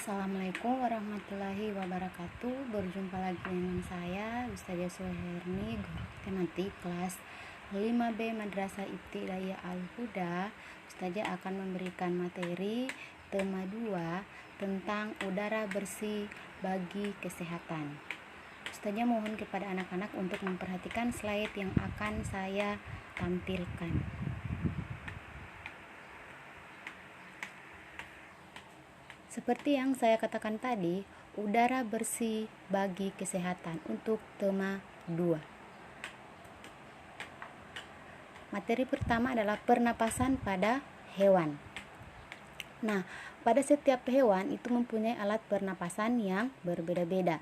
Assalamualaikum warahmatullahi wabarakatuh. Berjumpa lagi dengan saya Ustazah Suherni, guru matematik kelas 5B Madrasah Ibtidaiyah Al-Huda. Ustazah akan memberikan materi tema 2 tentang udara bersih bagi kesehatan. Ustazah mohon kepada anak-anak untuk memperhatikan slide yang akan saya tampilkan. Seperti yang saya katakan tadi, udara bersih bagi kesehatan untuk tema 2. Materi pertama adalah pernapasan pada hewan. Nah, pada setiap hewan itu mempunyai alat pernapasan yang berbeda-beda.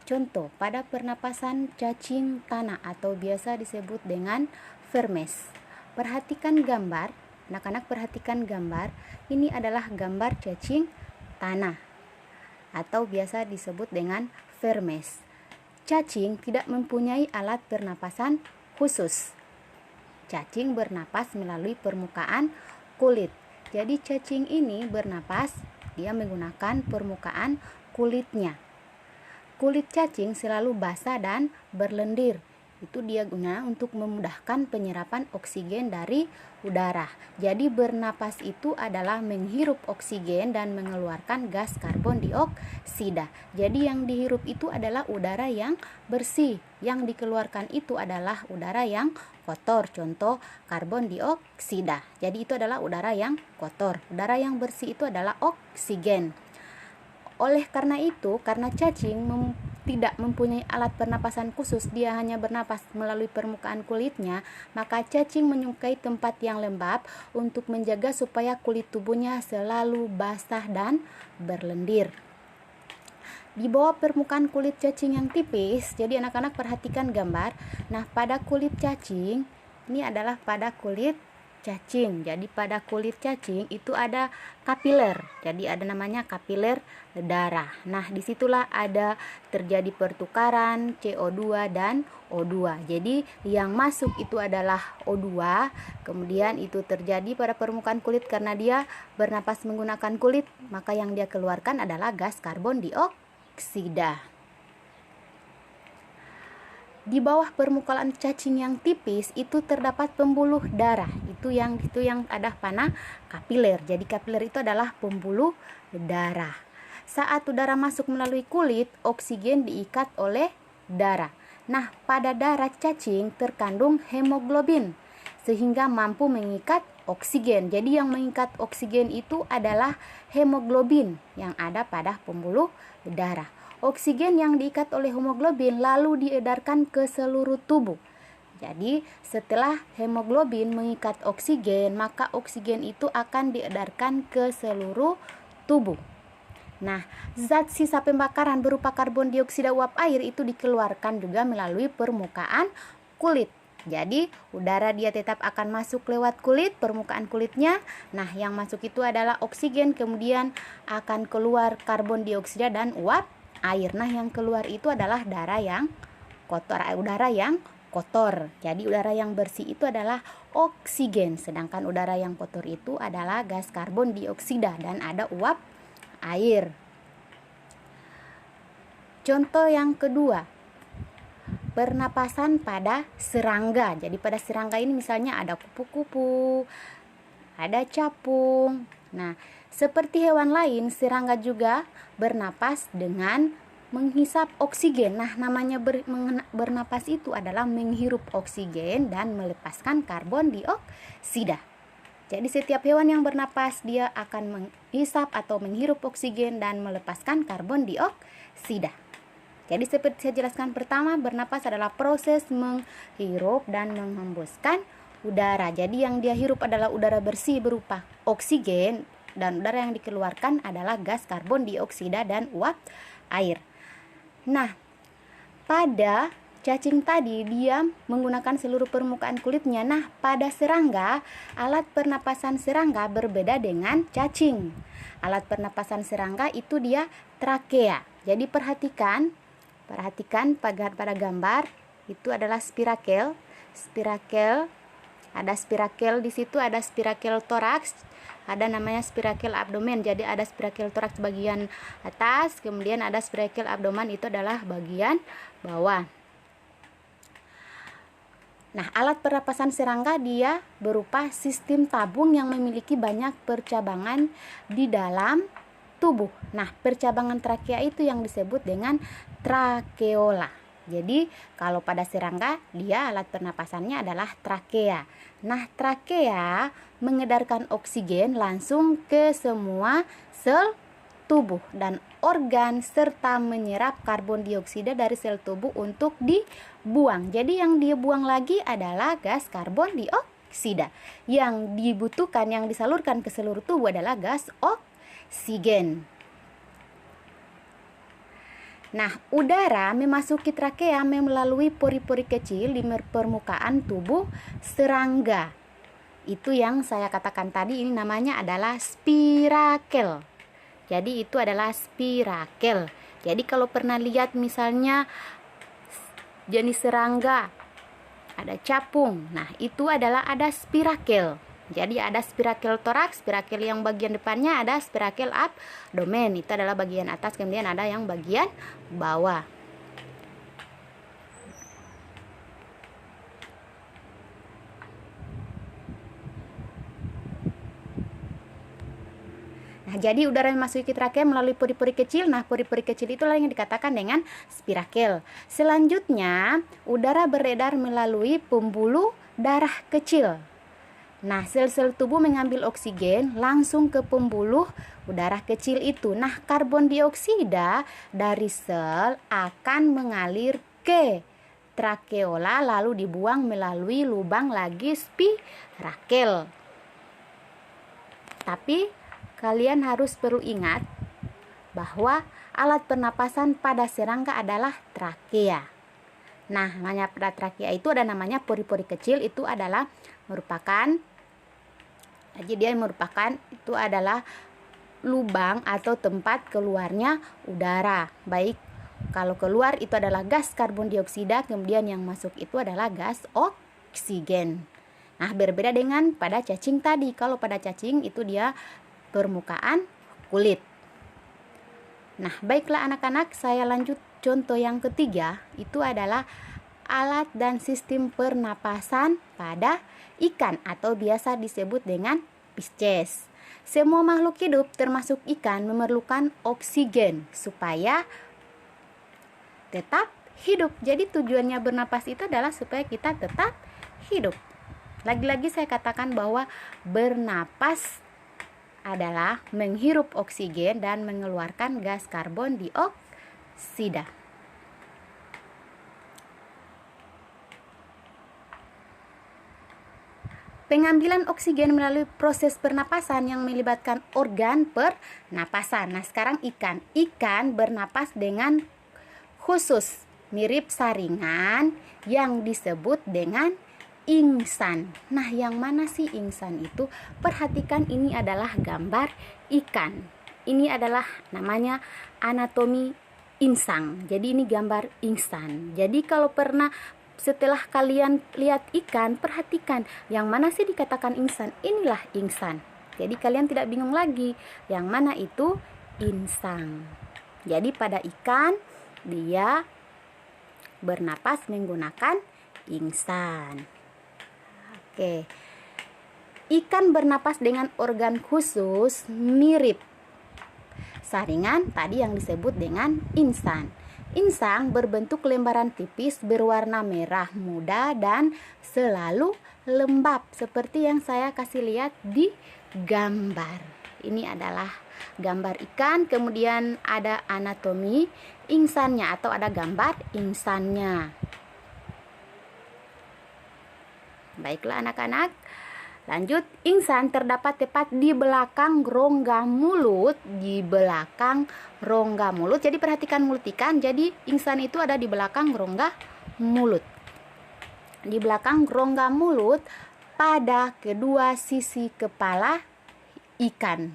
Contoh, pada pernapasan cacing tanah atau biasa disebut dengan vermes. Perhatikan gambar, anak-anak perhatikan gambar. Ini adalah gambar cacing tanah atau biasa disebut dengan vermes. Cacing tidak mempunyai alat pernapasan khusus. Cacing bernapas melalui permukaan kulit. Jadi cacing ini bernapas, dia menggunakan permukaan kulitnya. Kulit cacing selalu basah dan berlendir. Itu dia guna untuk memudahkan penyerapan oksigen dari udara. Jadi bernapas itu adalah menghirup oksigen dan mengeluarkan gas karbon dioksida. Jadi yang dihirup itu adalah udara yang bersih. Yang dikeluarkan itu adalah udara yang kotor. Contoh karbon dioksida. Jadi itu adalah udara yang kotor. Udara yang bersih itu adalah oksigen. Oleh karena itu, karena cacing tidak mempunyai alat pernapasan khusus, dia hanya bernapas melalui permukaan kulitnya, maka cacing menyukai tempat yang lembab untuk menjaga supaya kulit tubuhnya selalu basah dan berlendir. Di bawah permukaan kulit cacing yang tipis, jadi anak-anak perhatikan gambar. Nah, pada kulit cacing, ini adalah pada kulit cacing. Jadi pada kulit cacing itu ada kapiler. Jadi ada namanya kapiler darah. Nah, disitulah ada terjadi pertukaran CO2 dan O2. Jadi yang masuk itu adalah O2. Kemudian itu terjadi pada permukaan kulit karena dia bernapas menggunakan kulit. Maka yang dia keluarkan adalah gas karbon dioksida. Di bawah permukaan cacing yang tipis itu terdapat pembuluh darah. Itu yang ada panah kapiler. Jadi kapiler itu adalah pembuluh darah. Saat udara masuk melalui kulit, oksigen diikat oleh darah. Nah, pada darah cacing terkandung hemoglobin sehingga mampu mengikat oksigen. Jadi yang mengikat oksigen itu adalah hemoglobin yang ada pada pembuluh darah. Oksigen yang diikat oleh hemoglobin lalu diedarkan ke seluruh tubuh. Jadi setelah hemoglobin mengikat oksigen, maka oksigen itu akan diedarkan ke seluruh tubuh. Nah, zat sisa pembakaran berupa karbon dioksida uap air itu dikeluarkan juga melalui permukaan kulit. Jadi udara dia tetap akan masuk lewat kulit, permukaan kulitnya. Nah, yang masuk itu adalah oksigen, kemudian akan keluar karbon dioksida dan uap air. Nah, yang keluar itu adalah udara yang kotor. Jadi udara yang bersih itu adalah oksigen, sedangkan udara yang kotor itu adalah gas karbon dioksida dan ada uap air. Contoh yang kedua, pernapasan pada serangga. Jadi pada serangga ini misalnya ada kupu-kupu, ada capung. Nah, seperti hewan lain, serangga juga bernapas dengan menghisap oksigen. Nah, namanya bernapas itu adalah menghirup oksigen dan melepaskan karbon dioksida. Jadi setiap hewan yang bernapas dia akan menghisap atau menghirup oksigen dan melepaskan karbon dioksida. Jadi seperti saya jelaskan pertama, bernapas adalah proses menghirup dan menghembuskan udara. Jadi yang dia hirup adalah udara bersih berupa oksigen dan udara yang dikeluarkan adalah gas karbon dioksida dan uap air. Nah, pada cacing tadi dia menggunakan seluruh permukaan kulitnya. Nah, pada serangga, alat pernapasan serangga berbeda dengan cacing. Alat pernapasan serangga itu dia trakea. Jadi perhatikan pada gambar itu adalah spirakel. Spirakel Ada spirakel di situ, ada spirakel toraks, ada namanya spirakel abdomen. Jadi ada spirakel toraks bagian atas, kemudian ada spirakel abdomen, itu adalah bagian bawah. Nah, alat pernapasan serangga dia berupa sistem tabung yang memiliki banyak percabangan di dalam tubuh. Nah, percabangan trakea itu yang disebut dengan trakeola. Jadi, kalau pada serangga, dia alat pernapasannya adalah trakea. Nah, trakea mengedarkan oksigen langsung ke semua sel tubuh dan organ serta menyerap karbon dioksida dari sel tubuh untuk dibuang. Jadi yang dia buang lagi adalah gas karbon dioksida. Yang dibutuhkan, yang disalurkan ke seluruh tubuh adalah gas oksigen. Nah, udara memasuki trakea melalui pori-pori kecil di permukaan tubuh serangga. Itu yang saya katakan tadi, ini namanya adalah spirakel. Jadi itu adalah spirakel. Jadi kalau pernah lihat misalnya jenis serangga ada capung, nah itu adalah ada spirakel. Jadi ada spirakel toraks, spirakel yang bagian depannya, ada spirakel abdomen, itu adalah bagian atas, kemudian ada yang bagian bawah. Nah, jadi udara yang masuk ke trakea melalui pori-pori kecil. Nah, pori-pori kecil itulah yang dikatakan dengan spirakel. Selanjutnya, udara beredar melalui pembuluh darah kecil. Nah, sel-sel tubuh mengambil oksigen langsung ke pembuluh udara kecil itu. Nah, karbon dioksida dari sel akan mengalir ke trakeola lalu dibuang melalui lubang lagi spirakel. Tapi kalian harus perlu ingat bahwa alat pernapasan pada serangga adalah trakea. Nah, namanya pada trakea itu ada namanya pori-pori kecil, itu adalah merupakan, jadi dia merupakan itu adalah lubang atau tempat keluarnya udara. Baik kalau keluar itu adalah gas karbon dioksida, kemudian yang masuk itu adalah gas oksigen. Nah, berbeda dengan pada cacing tadi. Kalau pada cacing itu dia permukaan kulit. Nah, baiklah anak-anak, saya lanjut contoh yang ketiga, itu adalah alat dan sistem pernapasan pada ikan atau biasa disebut dengan Pisces. Semua makhluk hidup termasuk ikan memerlukan oksigen supaya tetap hidup. Jadi tujuannya bernapas itu adalah supaya kita tetap hidup. Lagi-lagi saya katakan bahwa bernapas adalah menghirup oksigen dan mengeluarkan gas karbon dioksida. Pengambilan oksigen melalui proses pernapasan yang melibatkan organ pernapasan. Nah, sekarang ikan bernapas dengan khusus mirip saringan yang disebut dengan ingsan. Nah, yang mana sih ingsan itu? Perhatikan, ini adalah gambar ikan. Ini adalah namanya anatomi insang. Jadi ini gambar ingsan. Jadi kalau pernah setelah kalian lihat ikan, perhatikan yang mana sih dikatakan ingsan. Inilah ingsan. Jadi kalian tidak bingung lagi yang mana itu insang. Jadi pada ikan dia bernapas menggunakan ingsan. Oke. Ikan bernapas dengan organ khusus mirip saringan tadi yang disebut dengan insang. Insang berbentuk lembaran tipis berwarna merah muda dan selalu lembab seperti yang saya kasih lihat di gambar. Ini adalah gambar ikan, kemudian ada anatomi ingsannya atau ada gambar ingsannya. Baiklah anak-anak, lanjut. Ingsan terdapat tepat di belakang rongga mulut. Di belakang rongga mulut. Jadi perhatikan mulut ikan. Jadi ingsan itu ada di belakang rongga mulut. Di belakang rongga mulut pada kedua sisi kepala ikan.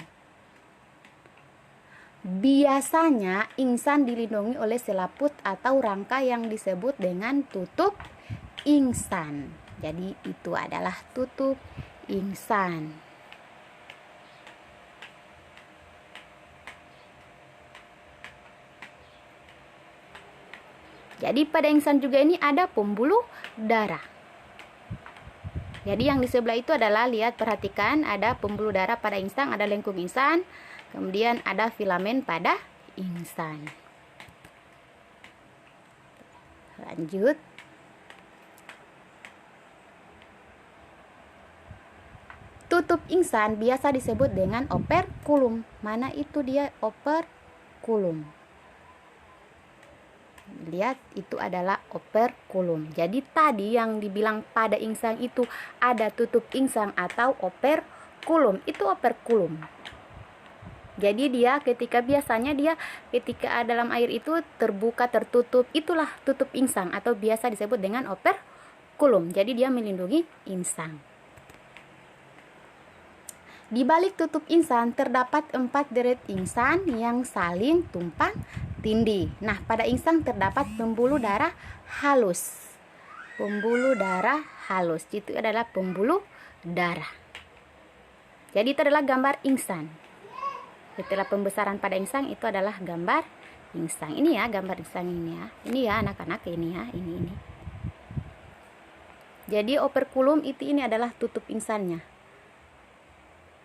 Biasanya ingsan dilindungi oleh selaput atau rangka yang disebut dengan tutup ingsan. Jadi itu adalah tutup insang. Jadi pada insang juga ini ada pembuluh darah. Jadi yang di sebelah itu adalah, lihat, perhatikan, ada pembuluh darah pada insang, ada lengkung insang, kemudian ada filamen pada insang. Lanjut. Tutup insang biasa disebut dengan operkulum. Mana itu dia operkulum? Lihat, itu adalah operkulum. Jadi tadi yang dibilang pada insang itu ada tutup insang atau operkulum, itu operkulum. Jadi dia biasanya ketika dalam air itu terbuka tertutup, itulah tutup insang atau biasa disebut dengan operkulum. Jadi dia melindungi insang. Di balik tutup insang terdapat 4 deret insang yang saling tumpang tindih. Nah, pada insang terdapat pembuluh darah halus. Pembuluh darah halus itu adalah pembuluh darah. Jadi itu adalah gambar insang. Setelah pembesaran pada insang itu adalah gambar insang. Ini ya gambar insang ini ya. Ini ya anak-anak, ini ya, ini. Jadi operkulum ini adalah tutup insangnya.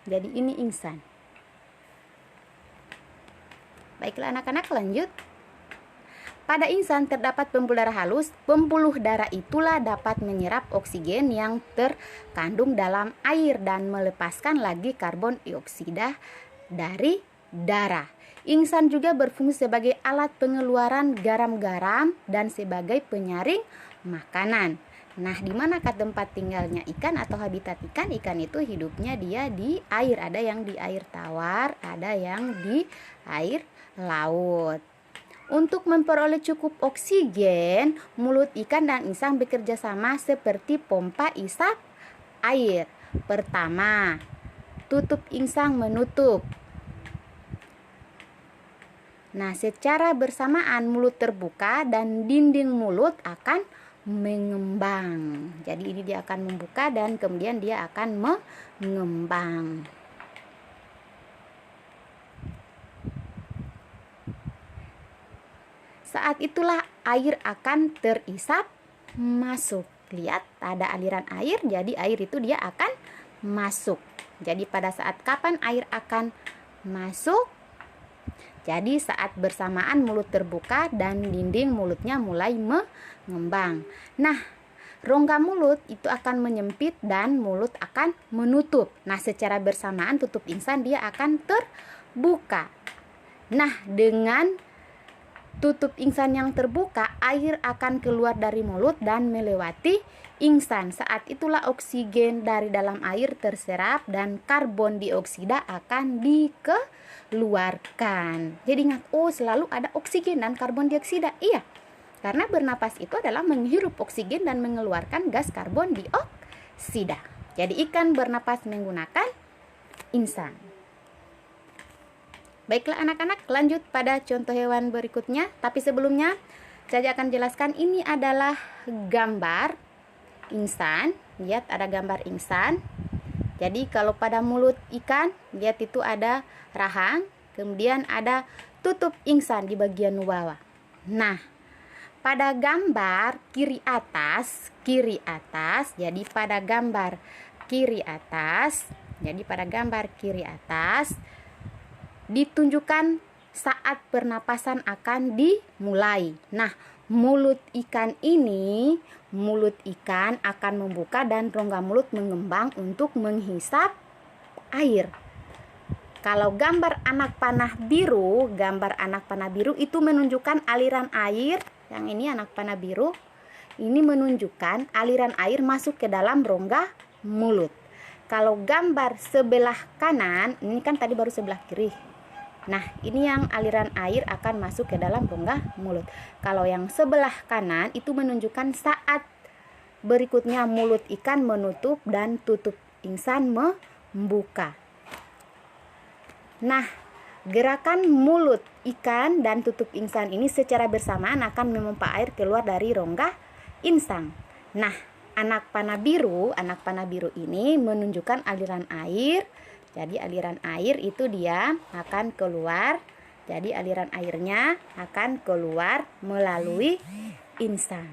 Jadi ini insang. Baiklah anak-anak, lanjut. Pada insang terdapat pembuluh darah halus. Pembuluh darah itulah dapat menyerap oksigen yang terkandung dalam air dan melepaskan lagi karbon dioksida dari darah. Insang juga berfungsi sebagai alat pengeluaran garam-garam dan sebagai penyaring makanan. Nah, di manakah tempat tinggalnya ikan atau habitat ikan? Ikan itu hidupnya dia di air. Ada yang di air tawar, ada yang di air laut. Untuk memperoleh cukup oksigen, mulut ikan dan insang bekerja sama seperti pompa isap air. Pertama, tutup insang menutup. Nah, secara bersamaan mulut terbuka dan dinding mulut akan mengembang. Jadi ini dia akan membuka dan kemudian dia akan mengembang. Saat itulah air akan terisap masuk. Lihat, ada aliran air, jadi air itu dia akan masuk. Jadi pada saat kapan air akan masuk? Jadi saat bersamaan mulut terbuka dan dinding mulutnya mulai mengembang. Nah, rongga mulut itu akan menyempit dan mulut akan menutup. Nah, secara bersamaan tutup insang dia akan terbuka. Nah, dengan tutup insang yang terbuka, air akan keluar dari mulut dan melewati insang. Saat itulah oksigen dari dalam air terserap dan karbon dioksida akan dikeluarkan. Jadi ingat, selalu ada oksigen dan karbon dioksida. Iya, karena bernapas itu adalah menghirup oksigen dan mengeluarkan gas karbon dioksida. Jadi ikan bernapas menggunakan insang. Baiklah anak-anak, lanjut pada contoh hewan berikutnya. Tapi sebelumnya, saya akan jelaskan ini adalah gambar insang. Lihat, ada gambar insang. Jadi kalau pada mulut ikan, lihat itu ada rahang, kemudian ada tutup insang di bagian bawah. Nah, pada gambar kiri atas, jadi pada gambar kiri atas, ditunjukkan saat pernapasan akan dimulai. Nah, mulut ikan akan membuka dan rongga mulut mengembang untuk menghisap air. Kalau gambar anak panah biru itu menunjukkan aliran air. Yang ini anak panah biru, ini menunjukkan aliran air masuk ke dalam rongga mulut. Kalau gambar sebelah kanan, ini kan tadi baru sebelah kiri. Nah, ini yang aliran air akan masuk ke dalam rongga mulut. Kalau yang sebelah kanan itu menunjukkan saat berikutnya mulut ikan menutup dan tutup insang membuka. Nah, gerakan mulut ikan dan tutup insang ini secara bersamaan akan memompa air keluar dari rongga insang. Nah, anak panah biru ini menunjukkan aliran air. Jadi aliran air itu dia akan keluar. Jadi aliran airnya akan keluar melalui insang.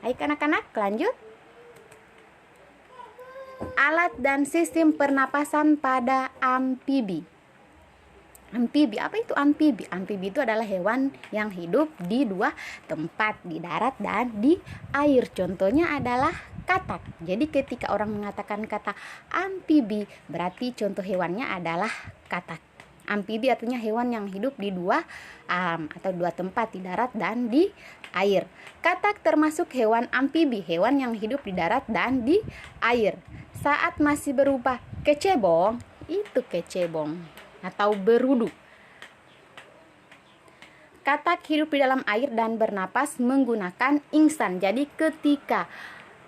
Baik anak-anak, lanjut. Alat dan sistem pernapasan pada amfibi. Amfibi, apa itu amfibi? Amfibi itu adalah hewan yang hidup di dua tempat, di darat dan di air. Contohnya adalah katak. Jadi ketika orang mengatakan kata amfibi, berarti contoh hewannya adalah katak. Amfibi artinya hewan yang hidup di dua alam atau dua tempat, di darat dan di air. Katak termasuk hewan amfibi, hewan yang hidup di darat dan di air. Saat masih berupa kecebong, itu kecebong atau berudu. Katak hidup di dalam air dan bernapas menggunakan insang. Jadi ketika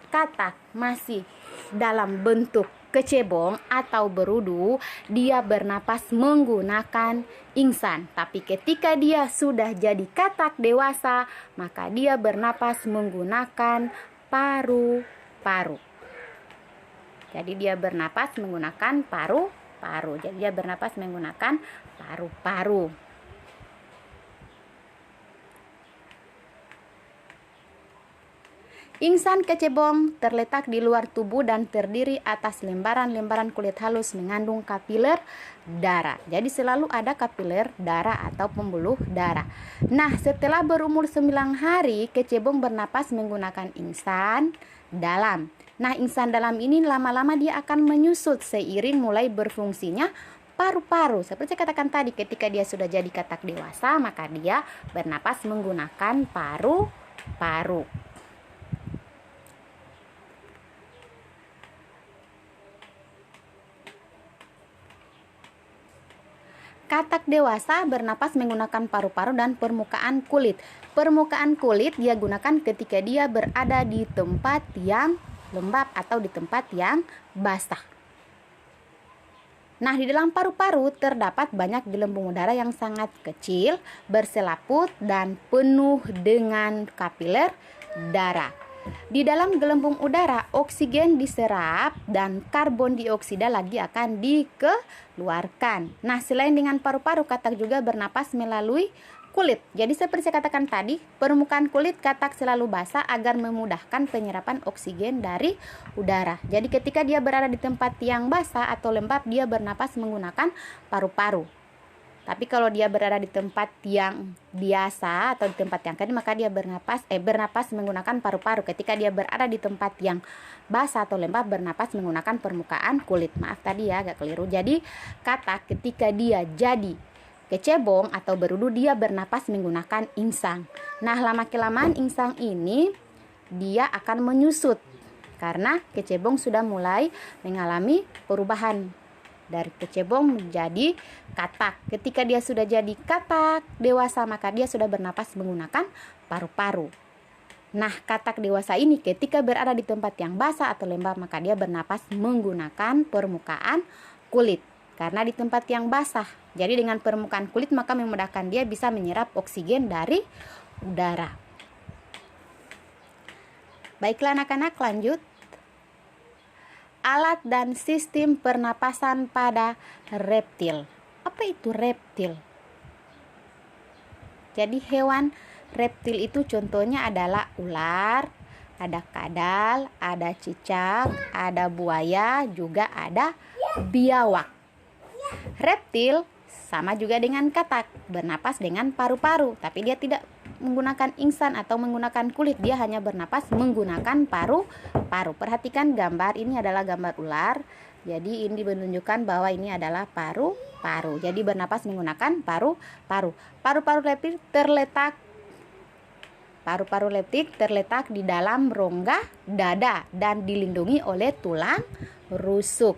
katak masih dalam bentuk kecebong atau berudu, dia bernapas menggunakan insang. Tapi ketika dia sudah jadi katak dewasa, maka dia bernapas menggunakan paru-paru. Jadi dia bernapas menggunakan paru-paru. Jadi dia bernapas menggunakan paru-paru. Insang kecebong terletak di luar tubuh dan terdiri atas lembaran-lembaran kulit halus mengandung kapiler darah. Jadi selalu ada kapiler darah atau pembuluh darah. Nah, setelah berumur 9 hari, kecebong bernapas menggunakan insang dalam. Nah, insang dalam ini lama-lama dia akan menyusut seiring mulai berfungsinya paru-paru. Seperti saya katakan tadi, ketika dia sudah jadi katak dewasa, maka dia bernapas menggunakan paru-paru. Katak dewasa bernapas menggunakan paru-paru dan permukaan kulit. Permukaan kulit dia gunakan ketika dia berada di tempat yang lembab atau di tempat yang basah. Nah, di dalam paru-paru terdapat banyak gelembung udara yang sangat kecil, berselaput dan penuh dengan kapiler darah. Di dalam gelembung udara, oksigen diserap dan karbon dioksida lagi akan dikeluarkan. Nah, selain dengan paru-paru, katak juga bernapas melalui kulit. Jadi seperti saya katakan tadi, permukaan kulit katak selalu basah agar memudahkan penyerapan oksigen dari udara. Jadi ketika dia berada di tempat yang basah atau lembab, dia bernapas menggunakan paru-paru. Tapi kalau dia berada di tempat yang biasa atau di tempat yang kering, maka dia bernapas menggunakan paru-paru. Ketika dia berada di tempat yang basah atau lembab, bernapas menggunakan permukaan kulit. Maaf tadi ya, agak keliru. Jadi katak ketika dia jadi kecebong atau berudu, dia bernapas menggunakan insang. Nah, lama-kelamaan insang ini dia akan menyusut karena kecebong sudah mulai mengalami perubahan dari kecebong menjadi katak. Ketika dia sudah jadi katak dewasa, maka dia sudah bernapas menggunakan paru-paru. Nah, katak dewasa ini ketika berada di tempat yang basah atau lembab, maka dia bernapas menggunakan permukaan kulit. Karena di tempat yang basah, jadi dengan permukaan kulit maka memudahkan dia bisa menyerap oksigen dari udara. Baiklah anak-anak, lanjut. Alat dan sistem pernapasan pada reptil. Apa itu reptil? Jadi hewan reptil itu contohnya adalah ular, ada kadal, ada cicak, ada buaya, juga ada biawak. Reptil sama juga dengan katak, bernapas dengan paru-paru, tapi dia tidak menggunakan insang atau menggunakan kulit, dia hanya bernapas menggunakan paru-paru. Perhatikan gambar ini adalah gambar ular. Jadi ini menunjukkan bahwa ini adalah paru-paru. Jadi bernapas menggunakan paru-paru. Paru-paru leptik terletak di dalam rongga dada dan dilindungi oleh tulang rusuk.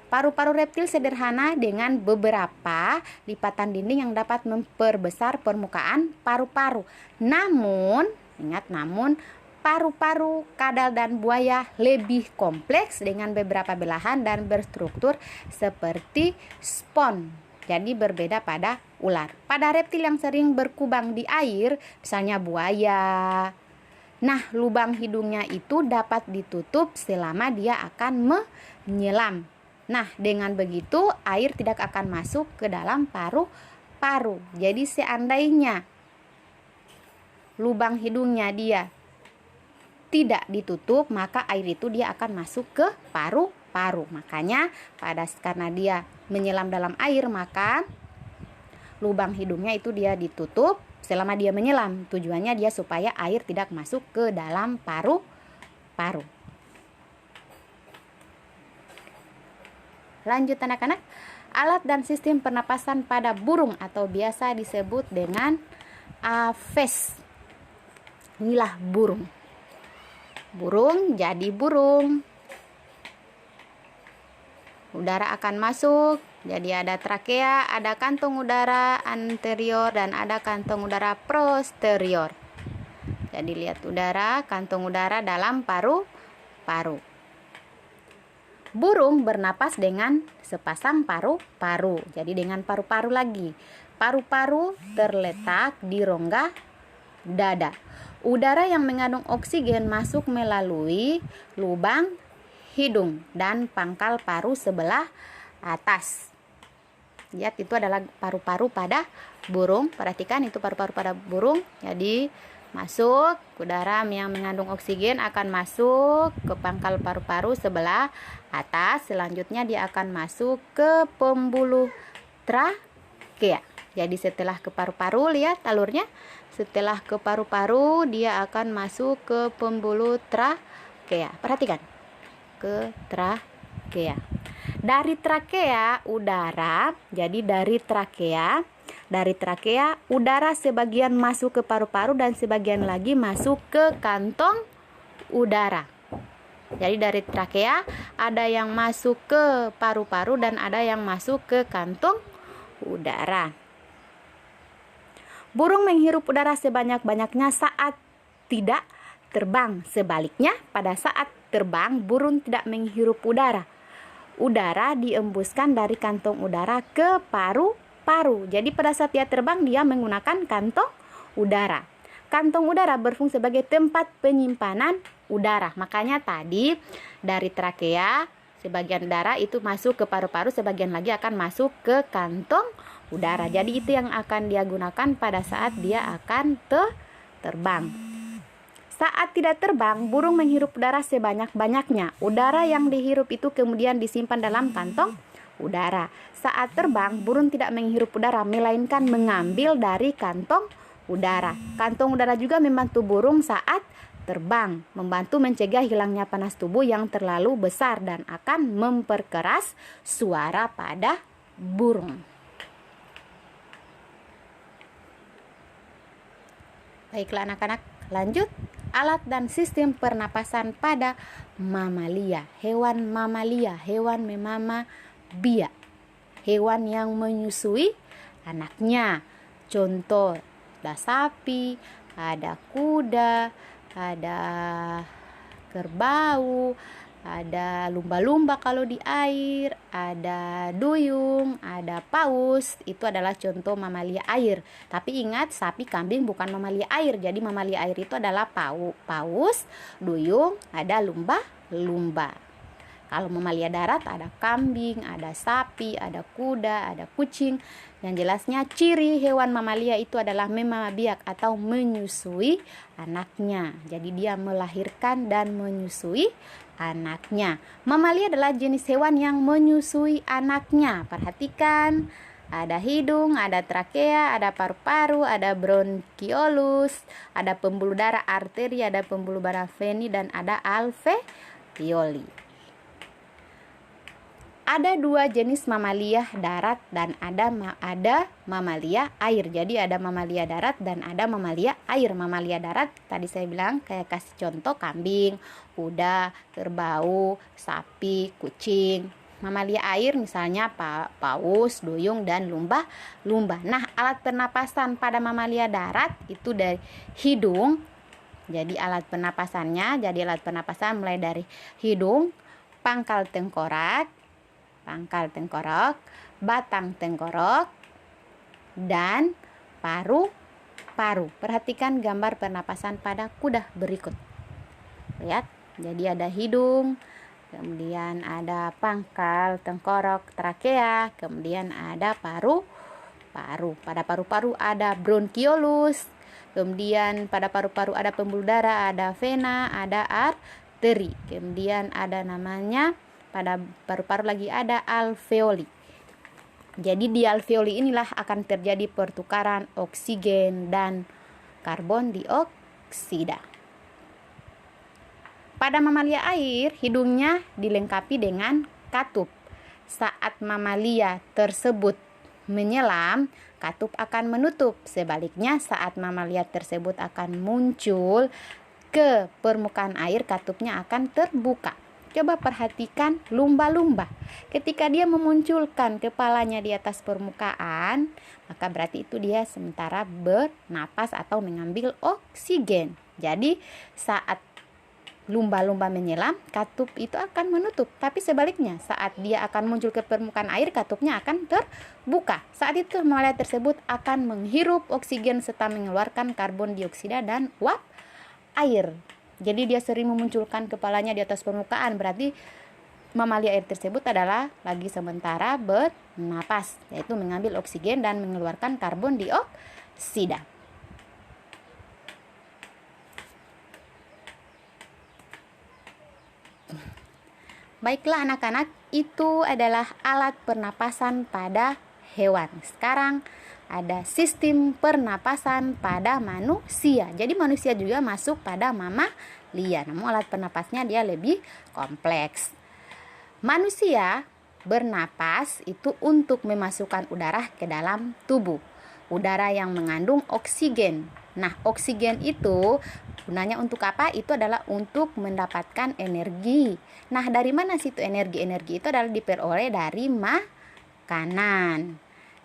Paru-paru reptil sederhana dengan beberapa lipatan dinding yang dapat memperbesar permukaan paru-paru. Namun, paru-paru kadal dan buaya lebih kompleks dengan beberapa belahan dan berstruktur seperti spons. Jadi berbeda pada ular. Pada reptil yang sering berkubang di air, misalnya buaya. Nah, lubang hidungnya itu dapat ditutup selama dia akan menyelam. Nah, dengan begitu air tidak akan masuk ke dalam paru-paru. Jadi seandainya lubang hidungnya dia tidak ditutup, maka air itu dia akan masuk ke paru-paru. Makanya karena dia menyelam dalam air, maka lubang hidungnya itu dia ditutup selama dia menyelam. Tujuannya dia supaya air tidak masuk ke dalam paru-paru. Lanjut anak-anak, alat dan sistem pernapasan pada burung atau biasa disebut dengan aves. Inilah burung. Burung jadi burung. Udara akan masuk. Jadi ada trakea, ada kantong udara anterior dan ada kantong udara posterior. Jadi lihat udara, kantong udara dalam paru-paru. Burung bernapas dengan sepasang paru-paru. Jadi dengan paru-paru lagi. Paru-paru terletak di rongga dada. Udara yang mengandung oksigen masuk melalui lubang hidung dan pangkal paru sebelah atas. Lihat, itu adalah paru-paru pada burung. Perhatikan, itu paru-paru pada burung. Jadi masuk, udara yang mengandung oksigen akan masuk ke pangkal paru-paru sebelah atas. Selanjutnya dia akan masuk ke pembuluh trakea. Jadi setelah ke paru-paru, lihat alurnya. Setelah ke paru-paru, dia akan masuk ke pembuluh trakea. Perhatikan, ke trakea. Dari trakea udara, jadi dari trakea udara sebagian masuk ke paru-paru dan sebagian lagi masuk ke kantong udara. Jadi dari trakea ada yang masuk ke paru-paru dan ada yang masuk ke kantong udara. Burung menghirup udara sebanyak-banyaknya saat tidak terbang. Sebaliknya, pada saat terbang, burung tidak menghirup udara. Udara diembuskan dari kantong udara ke paru-paru. Jadi pada saat dia terbang, dia menggunakan kantong udara. Kantong udara berfungsi sebagai tempat penyimpanan udara. Makanya tadi dari trakea, sebagian udara itu masuk ke paru-paru, sebagian lagi akan masuk ke kantong udara. Jadi itu yang akan dia gunakan pada saat dia akan terbang. Saat tidak terbang, burung menghirup udara sebanyak-banyaknya. Udara yang dihirup itu kemudian disimpan dalam kantong udara. Saat terbang, burung tidak menghirup udara, melainkan mengambil dari kantong udara. Kantong udara juga membantu burung saat terbang, membantu mencegah hilangnya panas tubuh yang terlalu besar dan akan memperkeras suara pada burung. Baiklah anak-anak, lanjut. Alat dan sistem pernapasan pada mamalia. Hewan mamalia, hewan memama biak. Hewan yang menyusui anaknya. Contoh, ada sapi, ada kuda, ada kerbau, ada lumba-lumba kalau di air, ada duyung, ada paus. Itu adalah contoh mamalia air. Tapi ingat, sapi, kambing bukan mamalia air. Jadi mamalia air itu adalah paus, duyung, ada lumba-lumba. Kalau mamalia darat ada kambing, ada sapi, ada kuda, ada kucing. Yang jelasnya ciri hewan mamalia itu adalah memama biak atau menyusui anaknya. Jadi dia melahirkan dan menyusui anaknya. Mamalia adalah jenis hewan yang menyusui anaknya. Perhatikan, ada hidung, ada trakea, ada paru-paru, ada bronkiolus, ada pembuluh darah arteri, ada pembuluh darah veni, dan ada alveoli. Ada dua jenis mamalia darat dan ada mamalia air. Jadi ada mamalia darat dan ada mamalia air. Mamalia darat tadi saya bilang, kayak kasih contoh kambing, kuda, kerbau, sapi, kucing. Mamalia air misalnya paus, duyung, dan lumba-lumba. Nah, alat pernapasan pada mamalia darat itu dari hidung. Jadi alat pernapasan mulai dari hidung, pangkal tengkorak, pangkal tengkorok, batang tengkorok, dan paru-paru. Perhatikan gambar pernapasan pada kuda berikut. Lihat, jadi ada hidung, kemudian ada pangkal tengkorok, trakea, kemudian ada paru-paru. Pada paru-paru ada bronkiolus, kemudian pada paru-paru ada pembuluh darah, ada vena, ada arteri. Kemudian ada namanya pada paru-paru lagi ada alveoli. Jadi di alveoli inilah akan terjadi pertukaran oksigen dan karbon dioksida. Pada mamalia air, hidungnya dilengkapi dengan katup. Saat mamalia tersebut menyelam, katup akan menutup. Sebaliknya, saat mamalia tersebut akan muncul ke permukaan air, katupnya akan terbuka. Coba perhatikan lumba-lumba. Ketika dia memunculkan kepalanya di atas permukaan, maka berarti itu dia sementara bernapas atau mengambil oksigen. Jadi saat lumba-lumba menyelam, katup itu akan menutup. Tapi sebaliknya, saat dia akan muncul ke permukaan air, katupnya akan terbuka. Saat itu mamalia tersebut akan menghirup oksigen serta mengeluarkan karbon dioksida dan uap air. Jadi dia sering memunculkan kepalanya di atas permukaan, berarti mamalia air tersebut adalah lagi sementara bernapas, yaitu mengambil oksigen dan mengeluarkan karbon dioksida. Baiklah anak-anak, itu adalah alat pernapasan pada hewan. Sekarang ada sistem pernapasan pada manusia. Jadi manusia juga masuk pada mamalia, namun alat pernapasnya dia lebih kompleks. Manusia bernapas itu untuk memasukkan udara ke dalam tubuh. Udara yang mengandung oksigen. Nah, oksigen itu gunanya untuk apa? Itu adalah untuk mendapatkan energi. Nah, dari mana sih itu energi? Energi itu adalah diperoleh dari makanan.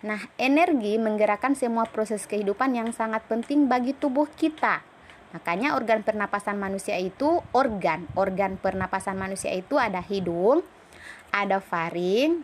Nah, energi menggerakkan semua proses kehidupan yang sangat penting bagi tubuh kita. Makanya organ pernapasan manusia itu, organ pernapasan manusia itu ada hidung, ada faring,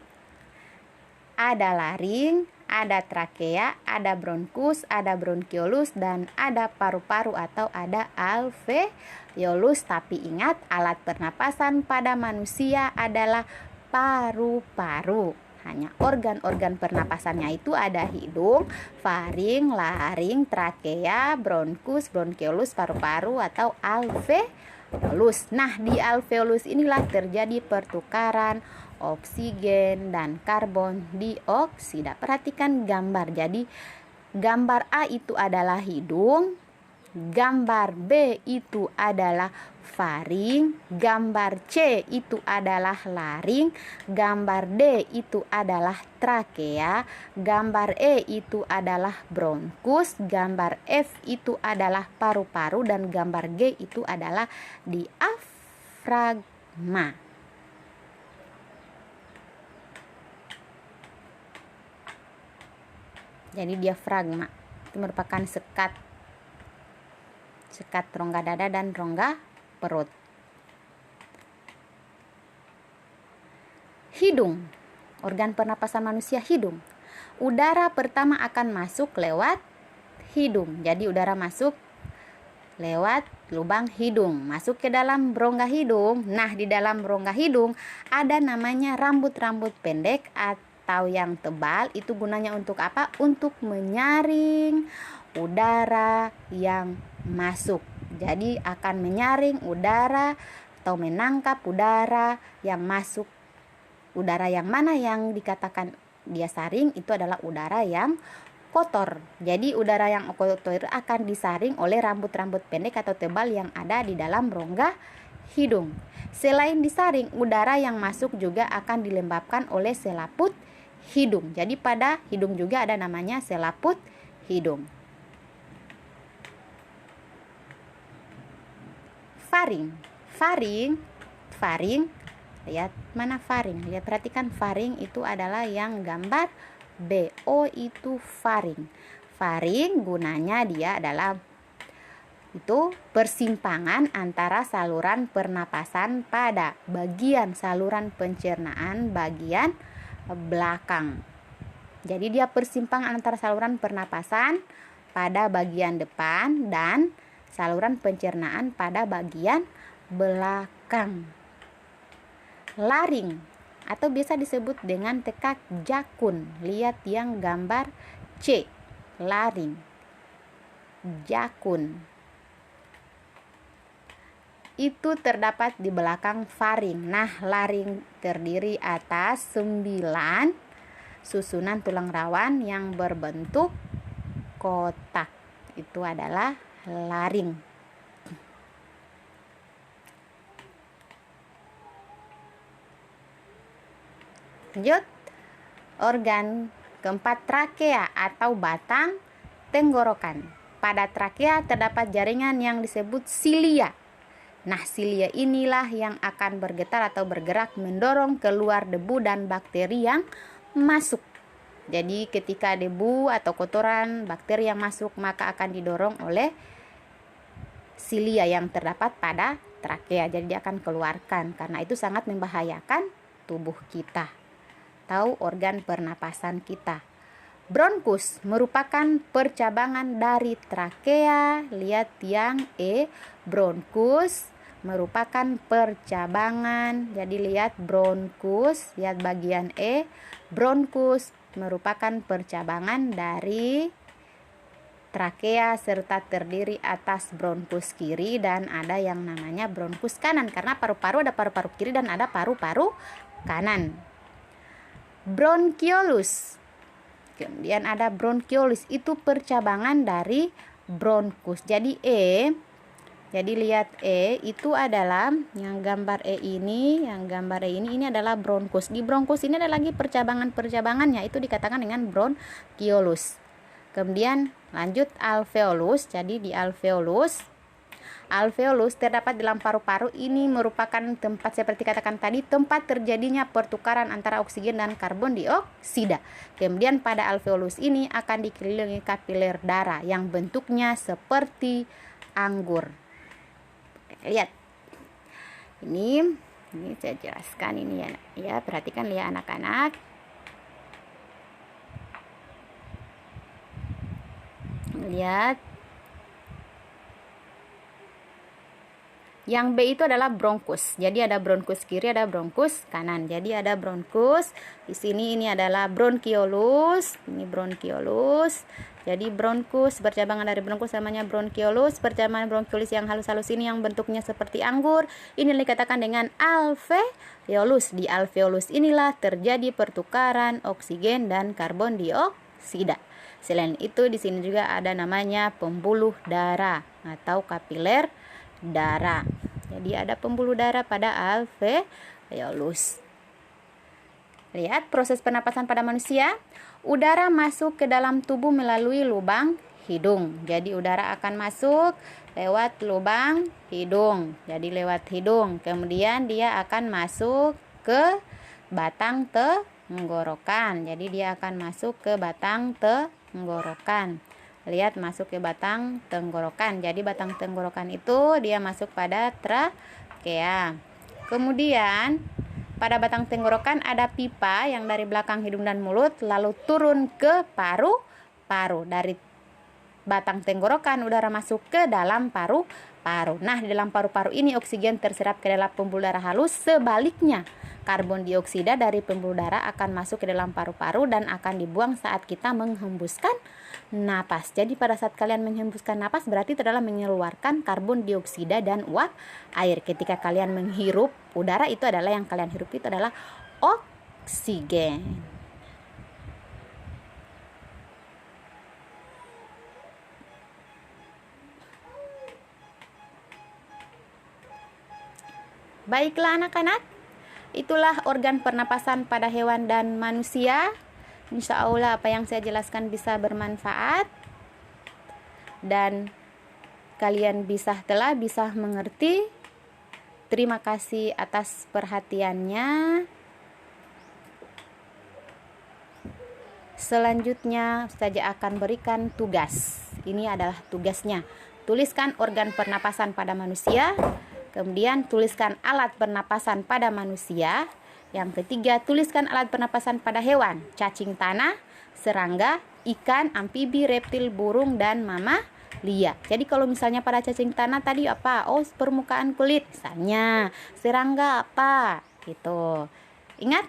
ada laring, ada trakea, ada bronkus, ada bronkiolus, dan ada paru-paru atau ada alveolus. Tapi ingat, alat pernapasan pada manusia adalah paru-paru. Hanya organ-organ pernapasannya itu ada hidung, faring, laring, trakea, bronkus, bronkiolus, paru-paru atau alveolus. Nah, di alveolus inilah terjadi pertukaran oksigen dan karbon dioksida. Perhatikan gambar. Jadi gambar A itu adalah hidung, gambar B itu adalah faring, gambar C itu adalah laring, gambar D itu adalah trakea, gambar E itu adalah bronkus, gambar F itu adalah paru-paru, dan gambar G itu adalah diafragma. Jadi diafragma itu merupakan sekat rongga dada dan rongga perut. Hidung, organ pernapasan manusia hidung. Udara pertama akan masuk lewat hidung. Jadi udara masuk lewat lubang hidung, masuk ke dalam rongga hidung. Nah, di dalam rongga hidung ada namanya rambut-rambut pendek atau yang tebal. Itu gunanya untuk apa? Untuk menyaring udara yang masuk. Jadi akan menyaring udara atau menangkap udara yang masuk. Udara yang mana yang dikatakan dia saring itu adalah udara yang kotor. Jadi udara yang kotor akan disaring oleh rambut-rambut pendek atau tebal yang ada di dalam rongga hidung. Selain disaring, udara yang masuk juga akan dilembabkan oleh selaput hidung. Jadi pada hidung juga ada namanya selaput hidung. Faring. Lihat mana faring? Lihat, perhatikan faring itu adalah yang gambar B. O itu faring. Faring gunanya dia adalah itu persimpangan antara saluran pernapasan pada bagian saluran pencernaan bagian belakang. Jadi dia persimpangan antara saluran pernapasan pada bagian depan dan saluran pencernaan pada bagian belakang. Laring atau biasa disebut dengan tekak jakun. Lihat yang gambar C. Laring, jakun. Itu terdapat di belakang faring. Nah, laring terdiri atas 9 susunan tulang rawan yang berbentuk kotak. Itu adalah laring. Lanjut, organ keempat, trakea atau batang tenggorokan. Pada trakea terdapat jaringan yang disebut silia. Nah, silia inilah yang akan bergetar atau bergerak mendorong keluar debu dan bakteri yang masuk. Jadi ketika debu atau kotoran bakteri yang masuk, maka akan didorong oleh silia yang terdapat pada trakea. Jadi dia akan keluarkan. Karena itu sangat membahayakan tubuh kita atau organ pernapasan kita. Bronkus merupakan percabangan dari trakea. Lihat yang E. Bronkus merupakan percabangan. Jadi lihat bronkus, lihat bagian E. Bronkus merupakan percabangan dari trakea serta terdiri atas bronkus kiri dan ada yang namanya bronkus kanan, karena paru-paru ada paru-paru kiri dan ada paru-paru kanan. Bronkiolus, kemudian ada bronkiolus, itu percabangan dari bronkus. Jadi jadi lihat E itu adalah yang gambar E ini, ini adalah bronkus. Di bronkus ini ada lagi percabangan-percabangannya, itu dikatakan dengan bronkiolus. Kemudian lanjut alveolus. Jadi di alveolus terdapat di dalam paru-paru. Ini merupakan tempat, seperti katakan tadi, tempat terjadinya pertukaran antara oksigen dan karbon dioksida. Kemudian pada alveolus ini akan dikelilingi kapiler darah yang bentuknya seperti anggur. Lihat, ini saya jelaskan ini ya, perhatikan ya anak-anak. Lihat, yang B itu adalah bronkus. Jadi ada bronkus kiri, ada bronkus kanan. Jadi ada bronkus di sini, ini adalah bronkiolus, ini bronkiolus. Jadi bronkus percabangan dari bronkus namanya bronkiolus. Percabangan bronkiolus yang halus-halus ini yang bentuknya seperti anggur, ini dikatakan dengan alveolus. Di alveolus inilah terjadi pertukaran oksigen dan karbon dioksida. Selain itu di sini juga ada namanya pembuluh darah atau kapiler darah. Jadi ada pembuluh darah pada alveolus. Lihat proses pernapasan pada manusia. Udara masuk ke dalam tubuh melalui lubang hidung. Jadi udara akan masuk lewat lubang hidung. Jadi lewat hidung. Kemudian dia akan masuk ke batang tenggorokan. Jadi dia akan masuk ke batang tenggorokan. Lihat, masuk ke batang tenggorokan. Jadi batang tenggorokan itu dia masuk pada trakea. Kemudian pada batang tenggorokan ada pipa yang dari belakang hidung dan mulut lalu turun ke paru-paru. Dari batang tenggorokan udara masuk ke dalam paru-paru. Nah, di dalam paru-paru ini oksigen terserap ke dalam pembuluh darah halus. Sebaliknya, karbon dioksida dari pembuluh darah akan masuk ke dalam paru-paru dan akan dibuang saat kita menghembuskan napas. Jadi pada saat kalian menghembuskan napas berarti itu adalah mengeluarkan karbon dioksida dan uap air. Ketika kalian menghirup udara, itu adalah yang kalian hirup itu adalah oksigen. Baiklah anak-anak, itulah organ pernapasan pada hewan dan manusia. Insya Allah apa yang saya jelaskan bisa bermanfaat dan kalian telah bisa mengerti. Terima kasih atas perhatiannya. Selanjutnya saya akan berikan tugas. Ini adalah tugasnya. Tuliskan organ pernapasan pada manusia. Kemudian tuliskan alat pernapasan pada manusia Yang ketiga, tuliskan alat pernapasan pada hewan: cacing tanah, serangga, ikan, amfibi, reptil, burung, dan mamalia. Jadi kalau misalnya pada cacing tanah tadi apa? Oh, permukaan kulit. Misalnya serangga apa? Gitu. Ingat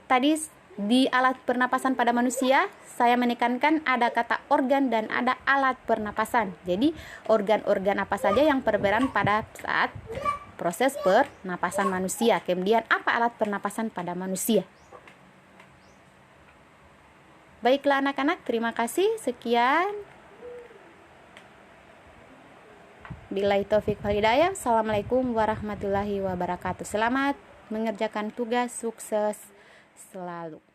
tadi di alat pernapasan pada manusia saya menekankan ada kata organ dan ada alat pernapasan. Jadi organ-organ apa saja yang berperan pada saat proses pernapasan manusia. Kemudian apa alat pernapasan pada manusia? Baiklah anak-anak, terima kasih. Sekian. Billahi taufiq wal hidayah. Assalamualaikum warahmatullahi wabarakatuh. Selamat mengerjakan tugas, sukses selalu.